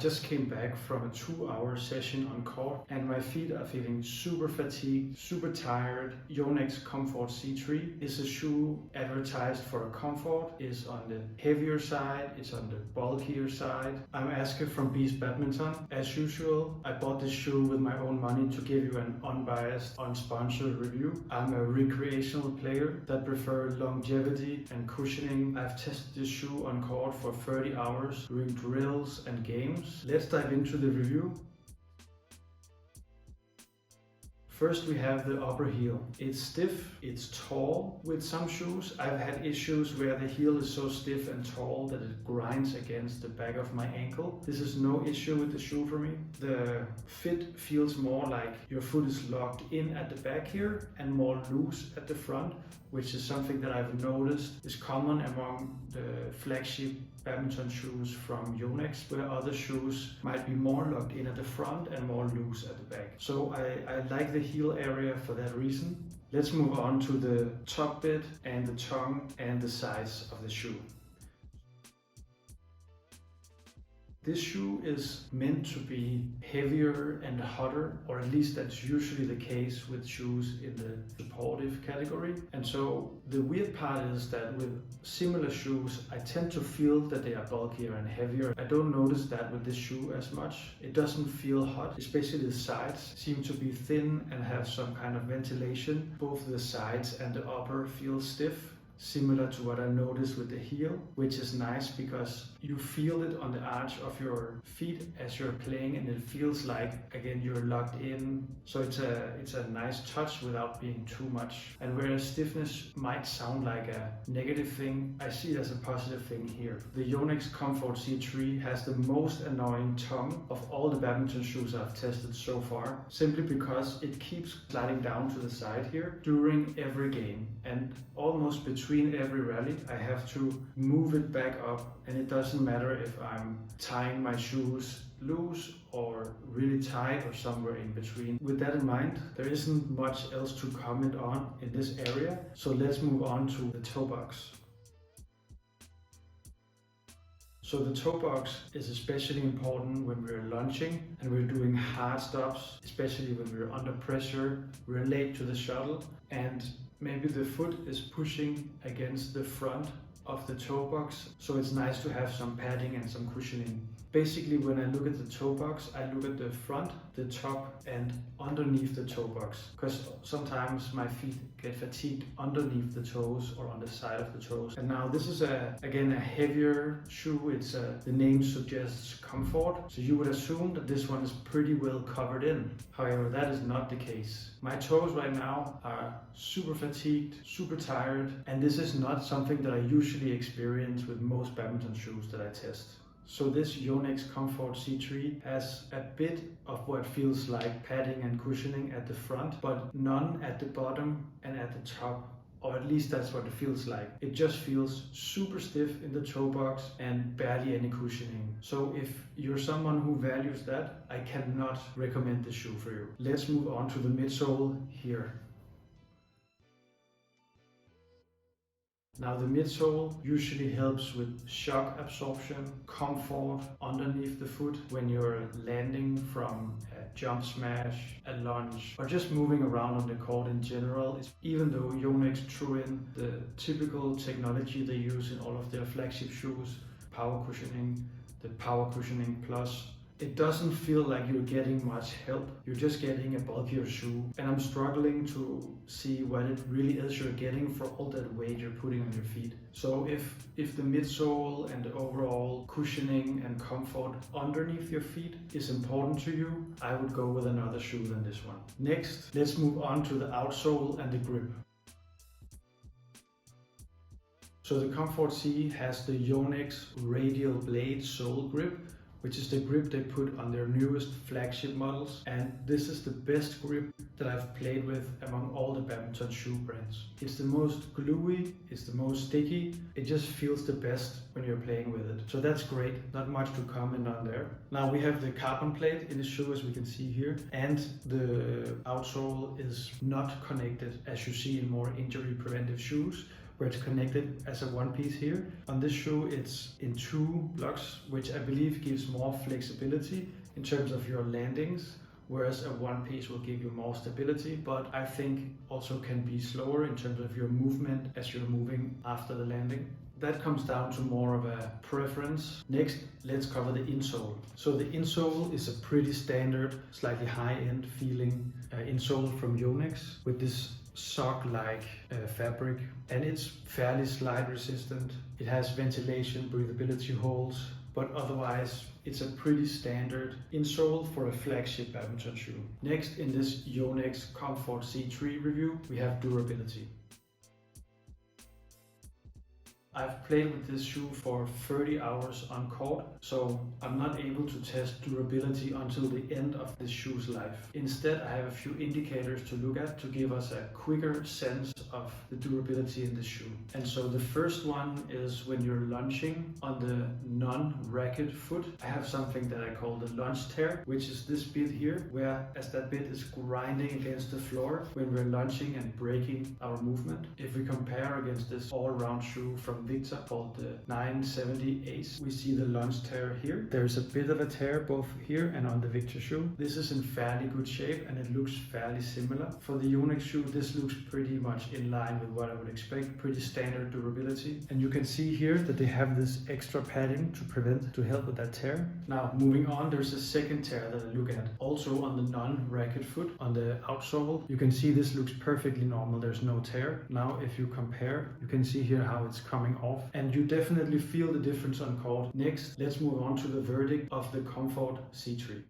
just came back from a 2-hour session on court and my feet are feeling super fatigued, super tired. Yonex Comfort Z3 is a shoe advertised for comfort, is on the heavier side, it's on the bulkier side. I'm Aske from Badminton. As usual, I bought this shoe with my own money to give you an unbiased, unsponsored review. I'm a recreational player that prefers longevity and cushioning. I've tested this shoe on court for 30 hours doing drills and games. Let's dive into the review. First we have the upper heel. It's stiff, it's tall. With some shoes I've had issues where the heel is so stiff and tall that it grinds against the back of my ankle. This is no issue with the shoe for me. The fit feels more like your foot is locked in at the back here and more loose at the front, which is something that I've noticed is common among the flagship badminton shoes from Yonex, where other shoes might be more locked in at the front and more loose at the back. So I like the heel area for that reason. Let's move on to the top bit and the tongue and the size of the shoe. This shoe is meant to be heavier and hotter, or at least that's usually the case with shoes in the supportive category. And so the weird part is that with similar shoes, I tend to feel that they are bulkier and heavier. I don't notice that with this shoe as much. It doesn't feel hot, especially the sides seem to be thin and have some kind of ventilation. Both the sides and the upper feel stiff, similar to what I noticed with the heel, which is nice because you feel it on the arch of your feet as you're playing and it feels like, again, you're locked in. So it's a nice touch without being too much. And whereas stiffness might sound like a negative thing, I see it as a positive thing here. The Yonex Comfort Z3 has the most annoying tongue of all the badminton shoes I've tested so far, simply because it keeps sliding down to the side here during every game, and almost between every rally I have to move it back up, and it doesn't matter if I'm tying my shoes loose or really tight or somewhere in between. With that in mind, there isn't much else to comment on in this area, so let's move on to the toe box. So the toe box is especially important when we're launching and we're doing hard stops, especially when we're under pressure, we're late to the shuttle, and maybe the foot is pushing against the front of the toe box, so it's nice to have some padding and some cushioning. Basically, when I look at the toe box, I look at the front, the top and underneath the toe box, because sometimes my feet get fatigued underneath the toes or on the side of the toes. And now this is again a heavier shoe. It's the name suggests comfort, so you would assume that this one is pretty well covered in. However, that is not the case. My toes right now are super fatigued, super tired, and this is not something that I usually experience with most badminton shoes that I test. So this Yonex Comfort Z3 has a bit of what feels like padding and cushioning at the front, but none at the bottom and at the top, or at least that's what it feels like. It just feels super stiff in the toe box and barely any cushioning. So if you're someone who values that, I cannot recommend the shoe for you. Let's move on to the midsole here. Now the midsole usually helps with shock absorption, comfort underneath the foot when you're landing from a jump smash, a lunge, or just moving around on the court in general. Even though Yonex threw in the typical technology they use in all of their flagship shoes, power cushioning, the power cushioning plus, it doesn't feel like you're getting much help. You're just getting a bulkier shoe. And I'm struggling to see what it really is you're getting for all that weight you're putting on your feet. So if the midsole and the overall cushioning and comfort underneath your feet is important to you, I would go with another shoe than this one. Next, let's move on to the outsole and the grip. So the Comfort Z has the Yonex radial blade sole grip, which is the grip they put on their newest flagship models, and this is the best grip that I've played with among all the badminton shoe brands. It's the most gluey, it's the most sticky, it just feels the best when you're playing with it. So that's great, not much to comment on there. Now we have the carbon plate in the shoe, as we can see here, and the outsole is not connected as you see in more injury preventive shoes, where it's connected as a one piece here. On this shoe it's in 2 blocks, which I believe gives more flexibility in terms of your landings, whereas a one piece will give you more stability, but I think also can be slower in terms of your movement as you're moving after the landing. That comes down to more of a preference. Next, let's cover the insole. So the insole is a pretty standard, slightly high-end feeling insole from Yonex with this sock-like fabric, and it's fairly slide resistant. It has ventilation, breathability holes, but otherwise it's a pretty standard insole for a flagship badminton shoe. Next, in this Yonex Comfort Z3 review, we have durability. I've played with this shoe for 30 hours on court, so I'm not able to test durability until the end of this shoe's life. Instead, I have a few indicators to look at to give us a quicker sense of the durability in the shoe. And so the first one is when you're lunging on the non-racket foot. I have something that I call the lunge tear, which is this bit here, where as that bit is grinding against the floor when we're lunging and breaking our movement. If we compare against this all-round shoe from Victor called the 970 Ace, we see the lunge tear here. There's a bit of a tear both here and on the Victor shoe. This is in fairly good shape and it looks fairly similar. For the Yonex shoe, this looks pretty much in line with what I would expect. Pretty standard durability. And you can see here that they have this extra padding to help with that tear. Now moving on, there's a second tear that I look at. Also on the non-racket foot, on the outsole, you can see this looks perfectly normal. There's no tear. Now if you compare, you can see here how it's coming off, and you definitely feel the difference on court. Next, let's move on to the verdict of the Comfort Z3.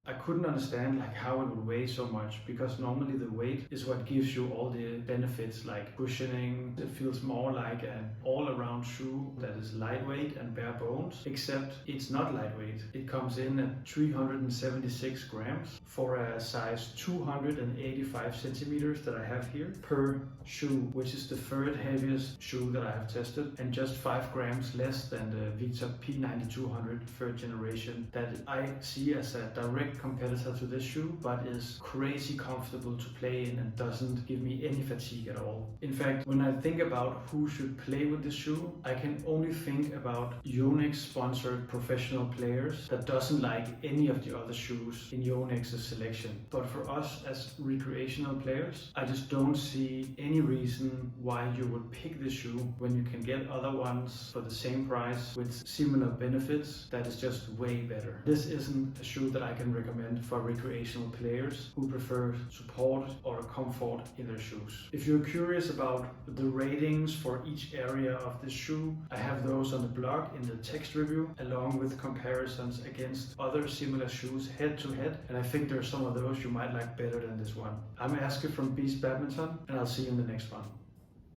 I couldn't understand how it would weigh so much, because normally the weight is what gives you all the benefits like cushioning. It feels more like an all-around shoe that is lightweight and bare bones, except it's not lightweight. It comes in at 376 grams for a size 285 centimeters that I have here per shoe, which is the third heaviest shoe that I have tested, and just 5 grams less than the Victor P9200 third generation that I see as a direct competitor to this shoe, but is crazy comfortable to play in and doesn't give me any fatigue at all. In fact, when I think about who should play with this shoe, I can only think about Yonex sponsored professional players that doesn't like any of the other shoes in Yonex's selection. But for us as recreational players, I just don't see any reason why you would pick this shoe when you can get other ones for the same price with similar benefits that is just way better. This isn't a shoe that I can recommend for recreational players who prefer support or comfort in their shoes. If you're curious about the ratings for each area of this shoe, I have those on the blog in the text review, along with comparisons against other similar shoes head to head, and I think there are some of those you might like better than this one. I'm Aske from Beast Badminton, and I'll see you in the next one.